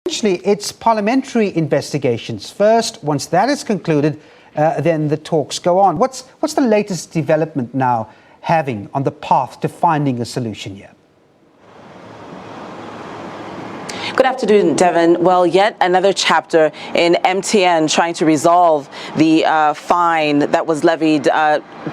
Essentially, it's parliamentary investigations first. Once that is concluded, then the talks go on. What's the latest development now having on the path to finding a solution here? Good afternoon, Devin. Well, yet another chapter in MTN trying to resolve the fine that was levied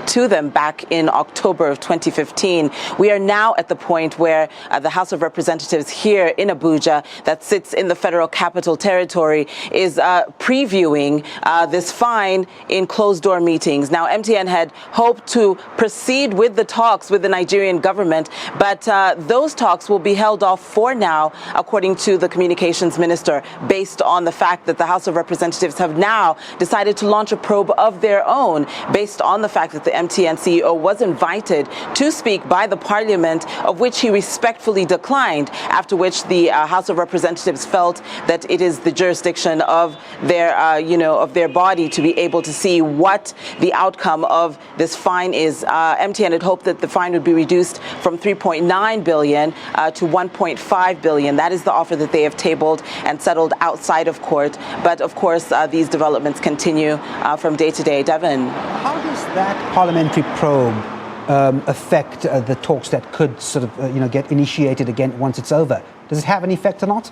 to them back in October of 2015. We are now at the point where the House of Representatives here in Abuja, that sits in the Federal Capital Territory, is previewing this fine in closed-door meetings. Now, MTN had hoped to proceed with the talks with the Nigerian government, but those talks will be held off for now, according to the communications minister, based on the fact that the House of Representatives have now decided to launch a probe of their own, based on the fact that the MTN CEO was invited to speak by the parliament, of which he respectfully declined, after which the House of Representatives felt that it is the jurisdiction of their, of their body to be able to see what the outcome of this fine is. MTN had hoped that the fine would be reduced from 3.9 billion to 1.5 billion. That is the offer that they have tabled and settled outside of court. But of course, these developments continue from day to day. Devin. How does that parliamentary probe affect the talks that could sort of, get initiated again once it's over? Does it have an effect or not?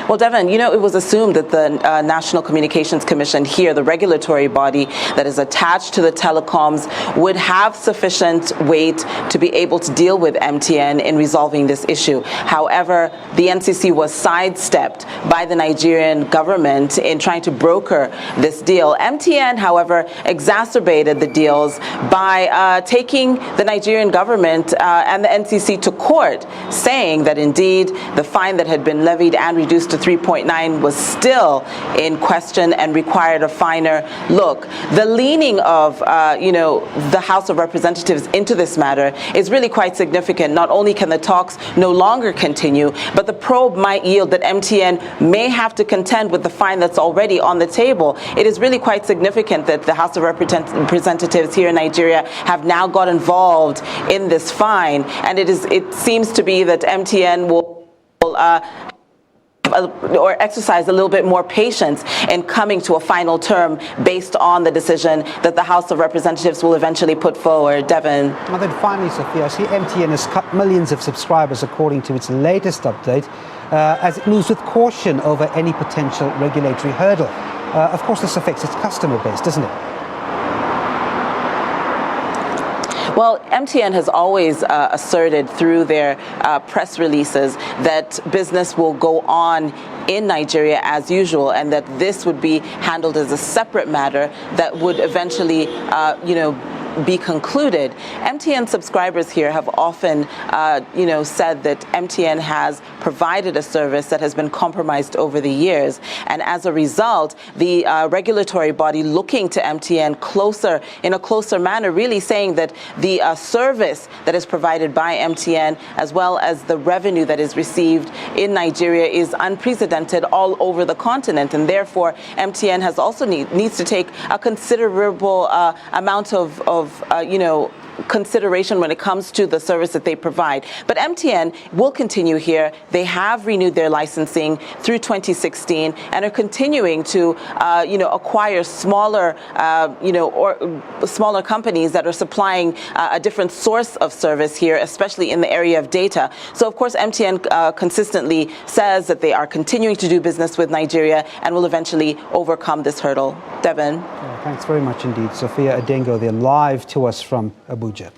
Well, Devin, it was assumed that the National Communications Commission here, the regulatory body that is attached to the telecoms, would have sufficient weight to be able to deal with MTN in resolving this issue. However, the NCC was sidestepped by the Nigerian government in trying to broker this deal. MTN, however, exacerbated the deals by taking the Nigerian government and the NCC to court, saying that indeed the fine that had been levied and reduced to 3.9 was still in question and required a finer look. The leaning of, the House of Representatives into this matter is really quite significant. Not only can the talks no longer continue, but the probe might yield that MTN may have to contend with the fine that's already on the table. It is really quite significant that the House of Representatives here in Nigeria have now got involved in this fine, and it seems to be that MTN will or exercise a little bit more patience in coming to a final term based on the decision that the House of Representatives will eventually put forward. Devin. And then finally, Sophia, I see MTN has cut millions of subscribers according to its latest update, as it moves with caution over any potential regulatory hurdle. Of course, this affects its customer base, doesn't it? Well, MTN has always asserted through their press releases that business will go on in Nigeria as usual, and that this would be handled as a separate matter that would eventually, be concluded. MTN subscribers here have often, said that MTN has provided a service that has been compromised over the years. And as a result, the regulatory body looking to MTN in a closer manner, really saying that the service that is provided by MTN, as well as the revenue that is received in Nigeria, is unprecedented all over the continent. And therefore, MTN has also needs to take a considerable amount of consideration when it comes to the service that they provide. But MTN will continue here. They have renewed their licensing through 2016 and are continuing to, acquire smaller, or smaller companies that are supplying a different source of service here, especially in the area of data. So, of course, MTN consistently says that they are continuing to do business with Nigeria and will eventually overcome this hurdle. Devin. Thanks very much indeed. Sophia Adengo, they're live to us from Abuja.